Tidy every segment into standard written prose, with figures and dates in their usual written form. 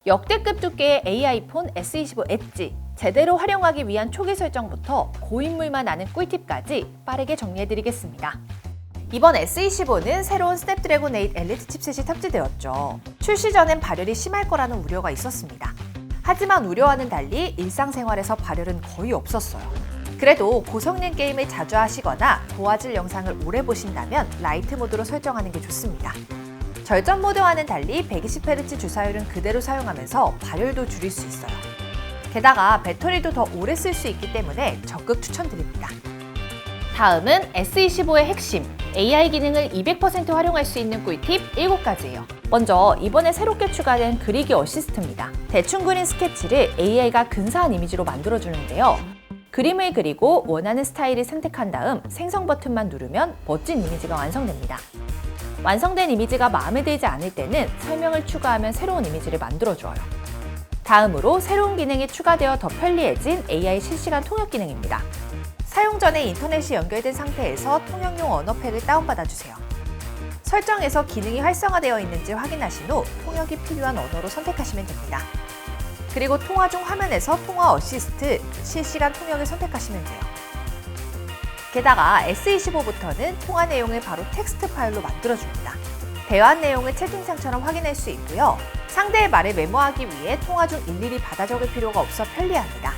역대급 두께의 AI 폰 S25 엣지, 제대로 활용하기 위한 초기 설정부터 고인물만 아는 꿀팁까지 빠르게 정리해드리겠습니다. 이번 S25는 새로운 스냅드래곤 8 엘리트 칩셋이 탑재되었죠. 출시 전엔 발열이 심할 거라는 우려가 있었습니다. 하지만 우려와는 달리 일상생활에서 발열은 거의 없었어요. 그래도 고성능 게임을 자주 하시거나 고화질 영상을 오래 보신다면 라이트 모드로 설정하는 게 좋습니다. 절전 모드와는 달리 120Hz 주사율은 그대로 사용하면서 발열도 줄일 수 있어요. 게다가 배터리도 더 오래 쓸 수 있기 때문에 적극 추천드립니다. 다음은 S25의 핵심, AI 기능을 200% 활용할 수 있는 꿀팁 7가지예요. 먼저 이번에 새롭게 추가된 그리기 어시스트입니다. 대충 그린 스케치를 AI가 근사한 이미지로 만들어주는데요. 그림을 그리고 원하는 스타일을 선택한 다음 생성 버튼만 누르면 멋진 이미지가 완성됩니다. 완성된 이미지가 마음에 들지 않을 때는 설명을 추가하면 새로운 이미지를 만들어줘요. 다음으로 새로운 기능이 추가되어 더 편리해진 AI 실시간 통역 기능입니다. 사용 전에 인터넷이 연결된 상태에서 통역용 언어팩을 다운받아주세요. 설정에서 기능이 활성화되어 있는지 확인하신 후 통역이 필요한 언어로 선택하시면 됩니다. 그리고 통화 중 화면에서 통화 어시스트, 실시간 통역을 선택하시면 돼요. 게다가 S25부터는 통화 내용을 바로 텍스트 파일로 만들어줍니다. 대화한 내용을 채팅창처럼 확인할 수 있고요. 상대의 말을 메모하기 위해 통화 중 일일이 받아 적을 필요가 없어 편리합니다.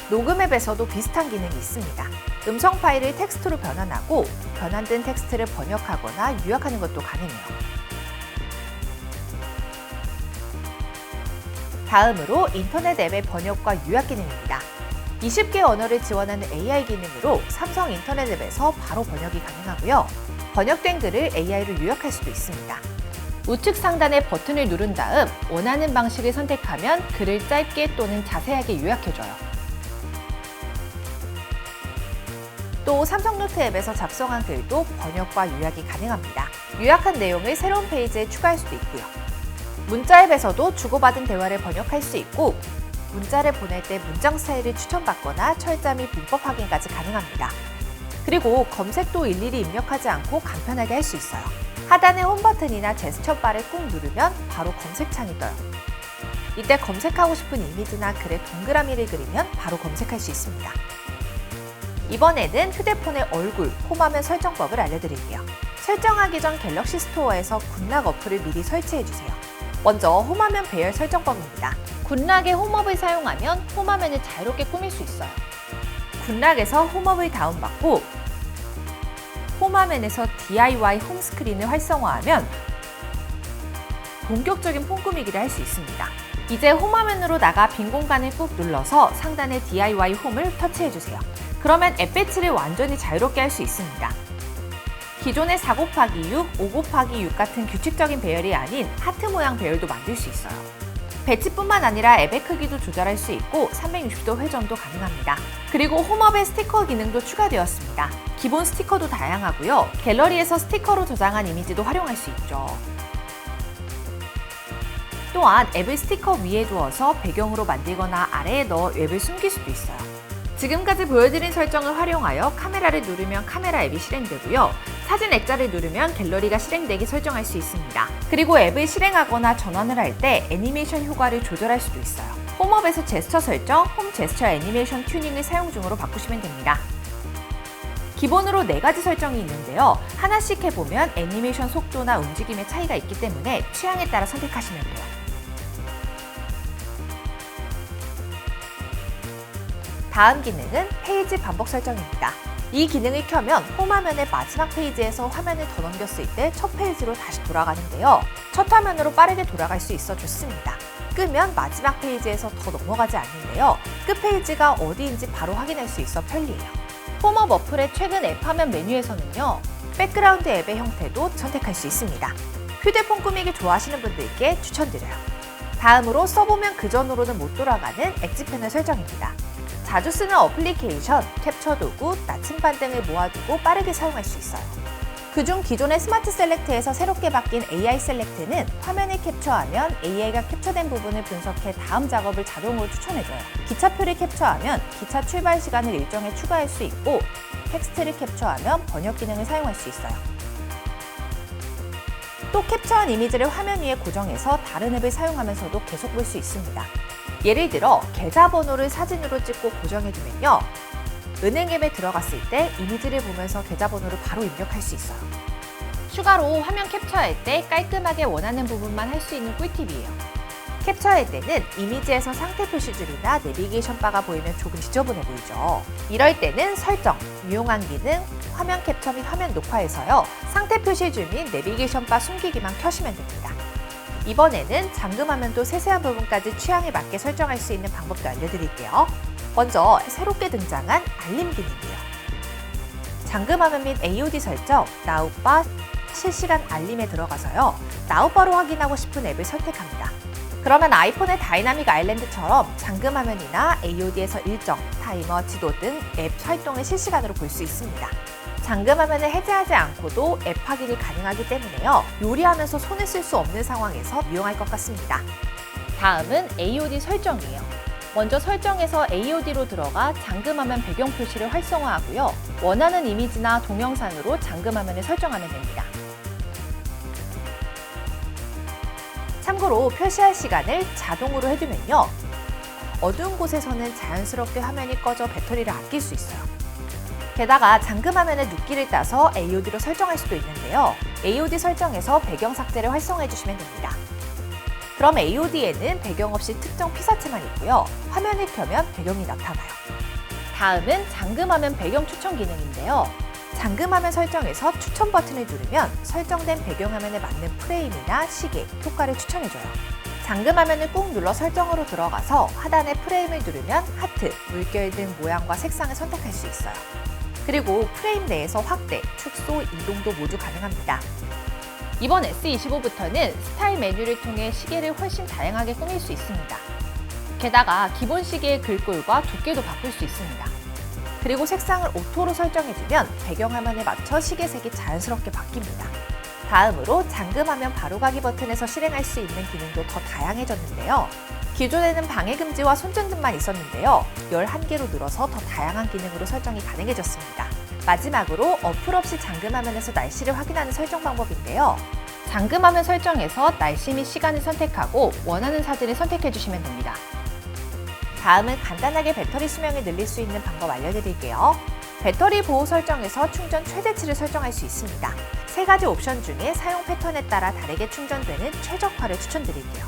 녹음 앱에서도 비슷한 기능이 있습니다. 음성 파일을 텍스트로 변환하고 변환된 텍스트를 번역하거나 요약하는 것도 가능해요. 다음으로 인터넷 앱의 번역과 요약 기능입니다. 20개 언어를 지원하는 AI 기능으로 삼성 인터넷 앱에서 바로 번역이 가능하고요. 번역된 글을 AI로 요약할 수도 있습니다. 우측 상단의 버튼을 누른 다음 원하는 방식을 선택하면 글을 짧게 또는 자세하게 요약해줘요. 또 삼성노트 앱에서 작성한 글도 번역과 요약이 가능합니다. 요약한 내용을 새로운 페이지에 추가할 수도 있고요. 문자 앱에서도 주고받은 대화를 번역할 수 있고 문자를 보낼 때 문장 스타일을 추천받거나 철자 및 문법 확인까지 가능합니다. 그리고 검색도 일일이 입력하지 않고 간편하게 할 수 있어요. 하단의 홈 버튼이나 제스처 바를 꾹 누르면 바로 검색창이 떠요. 이때 검색하고 싶은 이미지나 글에 동그라미를 그리면 바로 검색할 수 있습니다. 이번에는 휴대폰의 얼굴, 홈화면 설정법을 알려드릴게요. 설정하기 전 갤럭시 스토어에서 굿락 어플을 미리 설치해주세요. 먼저 홈화면 배열 설정법입니다. 굿락의 홈업을 사용하면 홈화면을 자유롭게 꾸밀 수 있어요. 굿락에서 홈업을 다운받고 홈화면에서 DIY 홈스크린을 활성화하면 본격적인 폰 꾸미기를 할 수 있습니다. 이제 홈화면으로 나가 빈 공간을 꾹 눌러서 상단의 DIY 홈을 터치해주세요. 그러면 앱 배치를 완전히 자유롭게 할 수 있습니다. 기존의 4곱하기6, 5곱하기6 같은 규칙적인 배열이 아닌 하트 모양 배열도 만들 수 있어요. 배치뿐만 아니라 앱의 크기도 조절할 수 있고 360도 회전도 가능합니다. 그리고 홈업에 스티커 기능도 추가되었습니다. 기본 스티커도 다양하고요. 갤러리에서 스티커로 저장한 이미지도 활용할 수 있죠. 또한 앱을 스티커 위에 두어서 배경으로 만들거나 아래에 넣어 앱을 숨길 수도 있어요. 지금까지 보여드린 설정을 활용하여 카메라를 누르면 카메라 앱이 실행되고요. 사진 액자를 누르면 갤러리가 실행되게 설정할 수 있습니다. 그리고 앱을 실행하거나 전환을 할 때 애니메이션 효과를 조절할 수도 있어요. 홈업에서 제스처 설정, 홈 제스처 애니메이션 튜닝을 사용 중으로 바꾸시면 됩니다. 기본으로 4가지 설정이 있는데요. 하나씩 해보면 애니메이션 속도나 움직임의 차이가 있기 때문에 취향에 따라 선택하시면 돼요. 다음 기능은 페이지 반복 설정입니다. 이 기능을 켜면 홈화면의 마지막 페이지에서 화면을 더 넘겼을 때 첫 페이지로 다시 돌아가는데요. 첫 화면으로 빠르게 돌아갈 수 있어 좋습니다. 끄면 마지막 페이지에서 더 넘어가지 않는데요. 끝 페이지가 어디인지 바로 확인할 수 있어 편리해요. 홈업 어플의 최근 앱 화면 메뉴에서는요. 백그라운드 앱의 형태도 선택할 수 있습니다. 휴대폰 꾸미기 좋아하시는 분들께 추천드려요. 다음으로 써보면 그전으로는 못 돌아가는 엣지 패널 설정입니다. 자주 쓰는 어플리케이션, 캡처 도구, 나침반 등을 모아두고 빠르게 사용할 수 있어요. 그중 기존의 스마트 셀렉트에서 새롭게 바뀐 AI 셀렉트는 화면을 캡처하면 AI가 캡처된 부분을 분석해 다음 작업을 자동으로 추천해줘요. 기차표를 캡처하면 기차 출발 시간을 일정에 추가할 수 있고 텍스트를 캡처하면 번역 기능을 사용할 수 있어요. 또 캡처한 이미지를 화면 위에 고정해서 다른 앱을 사용하면서도 계속 볼 수 있습니다. 예를 들어 계좌번호를 사진으로 찍고 고정해두면요. 은행 앱에 들어갔을 때 이미지를 보면서 계좌번호를 바로 입력할 수 있어요. 추가로 화면 캡처할 때 깔끔하게 원하는 부분만 할 수 있는 꿀팁이에요. 캡처할 때는 이미지에서 상태 표시줄이나 내비게이션 바가 보이면 조금 지저분해 보이죠. 이럴 때는 설정, 유용한 기능, 화면 캡처 및 화면 녹화에서요. 상태 표시줄 및 내비게이션 바 숨기기만 켜시면 됩니다. 이번에는 잠금화면도 세세한 부분까지 취향에 맞게 설정할 수 있는 방법도 알려드릴게요. 먼저 새롭게 등장한 알림 기능이에요. 잠금화면 및 AOD 설정, 나우바 실시간 알림에 들어가서요. 나우바로 확인하고 싶은 앱을 선택합니다. 그러면 아이폰의 다이나믹 아일랜드처럼 잠금화면이나 AOD에서 일정, 타이머, 지도 등 앱 활동을 실시간으로 볼 수 있습니다. 잠금화면을 해제하지 않고도 앱 확인이 가능하기 때문에요. 요리하면서 손을 쓸 수 없는 상황에서 유용할 것 같습니다. 다음은 AOD 설정이에요. 먼저 설정에서 AOD로 들어가 잠금화면 배경 표시를 활성화하고요. 원하는 이미지나 동영상으로 잠금화면을 설정하면 됩니다. 참고로 표시할 시간을 자동으로 해두면요. 어두운 곳에서는 자연스럽게 화면이 꺼져 배터리를 아낄 수 있어요. 게다가 잠금화면의 눕기를 따서 AOD로 설정할 수도 있는데요. AOD 설정에서 배경 삭제를 활성화해 주시면 됩니다. 그럼 AOD에는 배경 없이 특정 피사체만 있고요. 화면을 켜면 배경이 나타나요. 다음은 잠금화면 배경 추천 기능인데요. 잠금화면 설정에서 추천 버튼을 누르면 설정된 배경화면에 맞는 프레임이나 시계, 효과를 추천해줘요. 잠금화면을 꾹 눌러 설정으로 들어가서 하단에 프레임을 누르면 하트, 물결 등 모양과 색상을 선택할 수 있어요. 그리고 프레임 내에서 확대, 축소, 이동도 모두 가능합니다. 이번 S25부터는 스타일 메뉴를 통해 시계를 훨씬 다양하게 꾸밀 수 있습니다. 게다가 기본 시계의 글꼴과 두께도 바꿀 수 있습니다. 그리고 색상을 오토로 설정해주면 배경화면에 맞춰 시계색이 자연스럽게 바뀝니다. 다음으로 잠금화면 바로가기 버튼에서 실행할 수 있는 기능도 더 다양해졌는데요. 기존에는 방해금지와 손전등만 있었는데요. 11개로 늘어서 더 다양한 기능으로 설정이 가능해졌습니다. 마지막으로 어플 없이 잠금화면에서 날씨를 확인하는 설정 방법인데요. 잠금화면 설정에서 날씨 및 시간을 선택하고 원하는 사진을 선택해주시면 됩니다. 다음은 간단하게 배터리 수명을 늘릴 수 있는 방법 알려드릴게요. 배터리 보호 설정에서 충전 최대치를 설정할 수 있습니다. 3가지 옵션 중에 사용 패턴에 따라 다르게 충전되는 최적화를 추천드릴게요.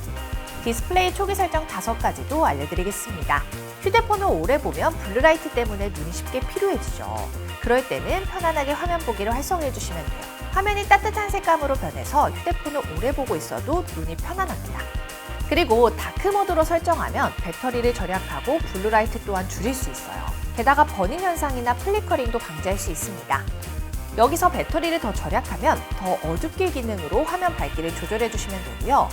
디스플레이 초기 설정 5가지도 알려드리겠습니다. 휴대폰을 오래 보면 블루라이트 때문에 눈이 쉽게 피로해지죠. 그럴 때는 편안하게 화면 보기를 활성화해주시면 돼요. 화면이 따뜻한 색감으로 변해서 휴대폰을 오래 보고 있어도 눈이 편안합니다. 그리고 다크 모드로 설정하면 배터리를 절약하고 블루라이트 또한 줄일 수 있어요. 게다가 버닝 현상이나 플리커링도 방지할 수 있습니다. 여기서 배터리를 더 절약하면 더 어둡게 기능으로 화면 밝기를 조절해 주시면 되고요.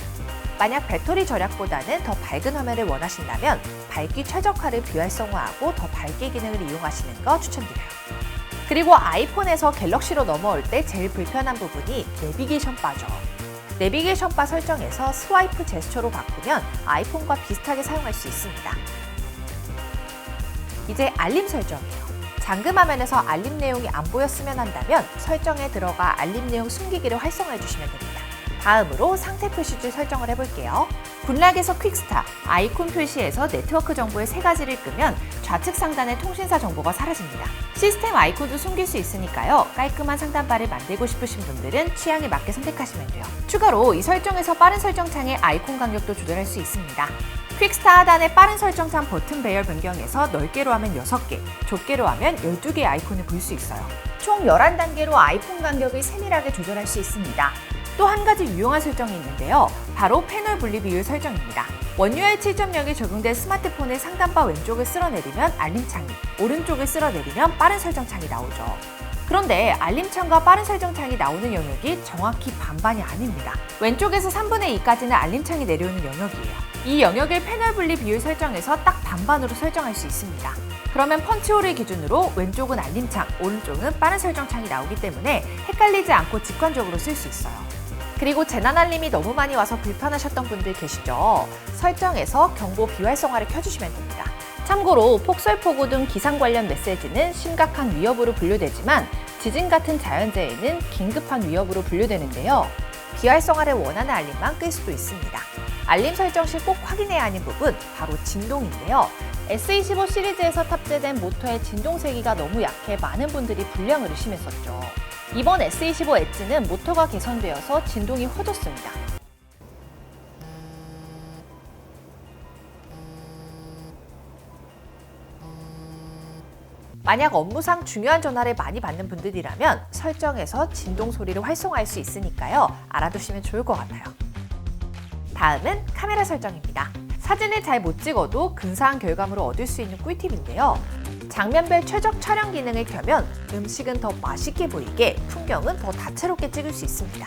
만약 배터리 절약보다는 더 밝은 화면을 원하신다면 밝기 최적화를 비활성화하고 더 밝게 기능을 이용하시는 거 추천드려요. 그리고 아이폰에서 갤럭시로 넘어올 때 제일 불편한 부분이 내비게이션 바죠. 내비게이션 바 설정에서 스와이프 제스처로 바꾸면 아이폰과 비슷하게 사용할 수 있습니다. 이제 알림 설정이에요. 잠금화면에서 알림 내용이 안 보였으면 한다면 설정에 들어가 알림 내용 숨기기를 활성화해 주시면 됩니다. 다음으로 상태 표시줄 설정을 해볼게요. 굿락에서 퀵스타, 아이콘 표시에서 네트워크 정보의 3가지를 끄면 좌측 상단의 통신사 정보가 사라집니다. 시스템 아이콘도 숨길 수 있으니까요. 깔끔한 상단바를 만들고 싶으신 분들은 취향에 맞게 선택하시면 돼요. 추가로 이 설정에서 빠른 설정창의 아이콘 간격도 조절할 수 있습니다. 퀵스타 하단의 빠른 설정창 버튼 배열 변경에서 넓게로 하면 6개, 좁게로 하면 12개의 아이콘을 볼 수 있어요. 총 11단계로 아이콘 간격을 세밀하게 조절할 수 있습니다. 또 한 가지 유용한 설정이 있는데요. 바로 패널 분리 비율 설정입니다. 원UI 7.0이 적용된 스마트폰의 상단바 왼쪽을 쓸어내리면 알림창이, 오른쪽을 쓸어내리면 빠른 설정창이 나오죠. 그런데 알림창과 빠른 설정창이 나오는 영역이 정확히 반반이 아닙니다. 왼쪽에서 3분의 2까지는 알림창이 내려오는 영역이에요. 이 영역을 패널 분리 비율 설정에서 딱 반반으로 설정할 수 있습니다. 그러면 펀치홀을 기준으로 왼쪽은 알림창, 오른쪽은 빠른 설정창이 나오기 때문에 헷갈리지 않고 직관적으로 쓸 수 있어요. 그리고 재난 알림이 너무 많이 와서 불편하셨던 분들 계시죠? 설정에서 경보 비활성화를 켜주시면 됩니다. 참고로 폭설폭우 등 기상 관련 메시지는 심각한 위협으로 분류되지만 지진 같은 자연재해는 긴급한 위협으로 분류되는데요. 비활성화를 원하는 알림만 끌 수도 있습니다. 알림 설정 시 꼭 확인해야 하는 부분, 바로 진동인데요. S25 시리즈에서 탑재된 모터의 진동 세기가 너무 약해 많은 분들이 불량을 의심했었죠. 이번 S25 엣지는 모터가 개선되어서 진동이 커졌습니다. 만약 업무상 중요한 전화를 많이 받는 분들이라면 설정에서 진동 소리를 활성화할 수 있으니까요. 알아두시면 좋을 것 같아요. 다음은 카메라 설정입니다. 사진을 잘 못 찍어도 근사한 결과물을 얻을 수 있는 꿀팁인데요. 장면별 최적 촬영 기능을 켜면 음식은 더 맛있게 보이게, 풍경은 더 다채롭게 찍을 수 있습니다.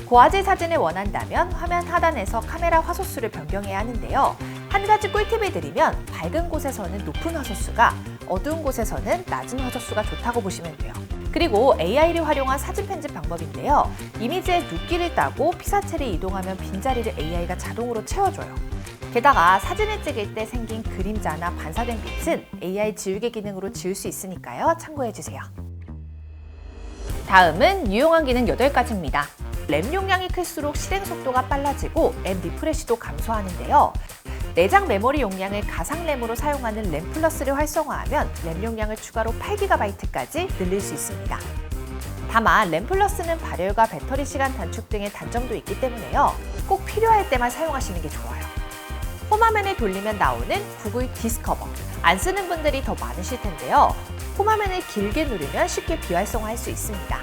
고화질 사진을 원한다면 화면 하단에서 카메라 화소수를 변경해야 하는데요. 한 가지 꿀팁을 드리면 밝은 곳에서는 높은 화소수가, 어두운 곳에서는 낮은 화소수가 좋다고 보시면 돼요. 그리고 AI를 활용한 사진 편집 방법인데요. 이미지에 눕기를 따고 피사체를 이동하면 빈자리를 AI가 자동으로 채워줘요. 게다가 사진을 찍을 때 생긴 그림자나 반사된 빛은 AI 지우개 기능으로 지울 수 있으니까요. 참고해주세요. 다음은 유용한 기능 8가지입니다. 램 용량이 클수록 실행 속도가 빨라지고 앱 리프레시도 감소하는데요. 내장 메모리 용량을 가상 램으로 사용하는 램 플러스를 활성화하면 램 용량을 추가로 8GB까지 늘릴 수 있습니다. 다만 램 플러스는 발열과 배터리 시간 단축 등의 단점도 있기 때문에요. 꼭 필요할 때만 사용하시는 게 좋아요. 홈화면을 돌리면 나오는 구글 디스커버. 안 쓰는 분들이 더 많으실 텐데요. 홈화면을 길게 누르면 쉽게 비활성화할 수 있습니다.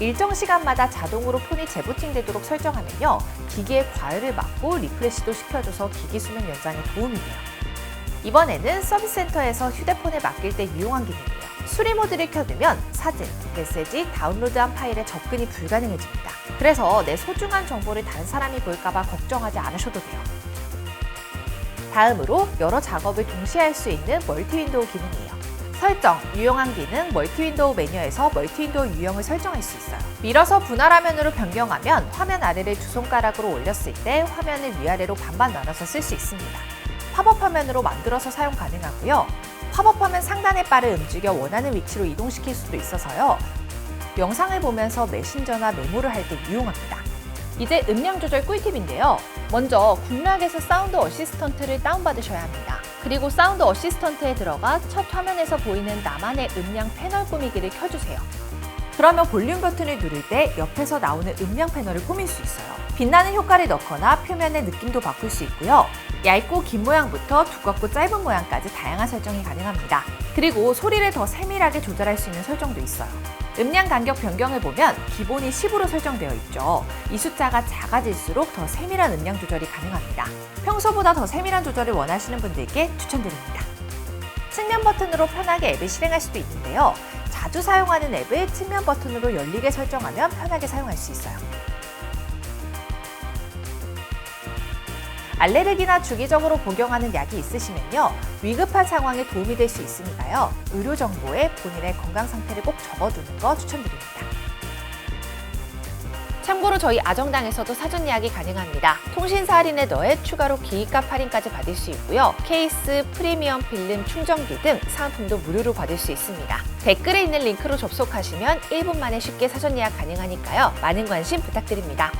일정 시간마다 자동으로 폰이 재부팅되도록 설정하면요. 기기의 과열을 막고 리프레시도 시켜줘서 기기 수명 연장에 도움이 돼요. 이번에는 서비스 센터에서 휴대폰에 맡길 때 유용한 기능이에요. 수리 모드를 켜두면 사진, 메시지, 다운로드한 파일에 접근이 불가능해집니다. 그래서 내 소중한 정보를 다른 사람이 볼까봐 걱정하지 않으셔도 돼요. 다음으로 여러 작업을 동시에 할 수 있는 멀티 윈도우 기능이에요. 설정, 유용한 기능, 멀티 윈도우 메뉴에서 멀티 윈도우 유형을 설정할 수 있어요. 밀어서 분할 화면으로 변경하면 화면 아래를 2손가락으로 올렸을 때 화면을 위아래로 반반 나눠서 쓸 수 있습니다. 팝업 화면으로 만들어서 사용 가능하고요. 팝업 화면 상단의 바를 움직여 원하는 위치로 이동시킬 수도 있어서요. 영상을 보면서 메신저나 메모를 할 때 유용합니다. 이제 음량 조절 꿀팁인데요. 먼저 국락에서 사운드 어시스턴트를 다운받으셔야 합니다. 그리고 사운드 어시스턴트에 들어가 첫 화면에서 보이는 나만의 음량 패널 꾸미기를 켜주세요. 그러면 볼륨 버튼을 누를 때 옆에서 나오는 음량 패널을 꾸밀 수 있어요. 빛나는 효과를 넣거나 표면의 느낌도 바꿀 수 있고요. 얇고 긴 모양부터 두껍고 짧은 모양까지 다양한 설정이 가능합니다. 그리고 소리를 더 세밀하게 조절할 수 있는 설정도 있어요. 음량 간격 변경을 보면 기본이 10으로 설정되어 있죠. 이 숫자가 작아질수록 더 세밀한 음량 조절이 가능합니다. 평소보다 더 세밀한 조절을 원하시는 분들께 추천드립니다. 측면 버튼으로 편하게 앱을 실행할 수도 있는데요. 자주 사용하는 앱을 측면 버튼으로 열리게 설정하면 편하게 사용할 수 있어요. 알레르기나 주기적으로 복용하는 약이 있으시면요. 위급한 상황에 도움이 될 수 있으니까요. 의료 정보에 본인의 건강 상태를 꼭 적어두는 거 추천드립니다. 참고로 저희 아정당에서도 사전 예약이 가능합니다. 통신사 할인에 더해 추가로 기기값 할인까지 받을 수 있고요. 케이스, 프리미엄 필름, 충전기 등 사은품도 무료로 받을 수 있습니다. 댓글에 있는 링크로 접속하시면 1분 만에 쉽게 사전 예약 가능하니까요. 많은 관심 부탁드립니다.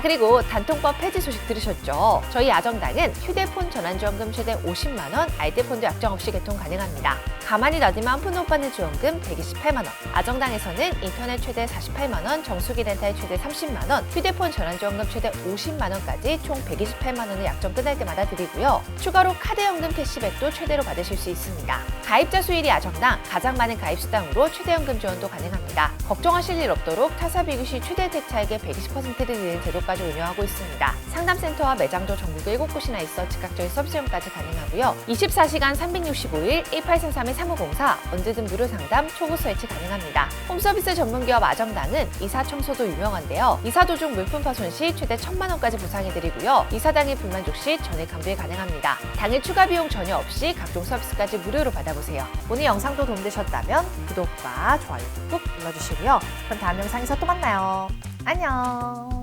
그리고 단통법 폐지 소식 들으셨죠? 저희 아정당은 휴대폰 전환지원금 최대 50만 원, 알뜰폰도 약정 없이 개통 가능합니다. 가만히 놔두면 한 푼 못 받는 지원금 128만 원, 아정당에서는 인터넷 최대 48만 원, 정수기 렌탈 최대 30만 원, 휴대폰 전환지원금 최대 50만 원까지 총 128만 원을 약정 끝날 때마다 드리고요. 추가로 카드연금 캐시백도 최대로 받으실 수 있습니다. 가입자 수일이 아정당 가장 많은 가입 수당으로 최대연금 지원도 가능합니다. 걱정하실 일 없도록 타사 비교 시 최대 혜택 차액의 120%를 드리는 제도까지 운영하고 있습니다. 상담센터와 매장도 전국 7곳이나 있어 즉각적인 서비스 이용까지 가능하고요. 24시간 365일 1833-3504 언제든 무료 상담, 초고 설치 가능합니다. 홈서비스 전문기업 아정당은 이사 청소도 유명한데요. 이사 도중 물품 파손 시 최대 1,000만 원까지 보상해드리고요. 이사당의 불만족 시 전액 감부에 가능합니다. 당일 추가 비용 전혀 없이 각종 서비스까지 무료로 받아보세요. 오늘 영상도 도움되셨다면 구독과 좋아요 꾹 눌러주시고요. 그럼 다음 영상에서 또 만나요. 안녕.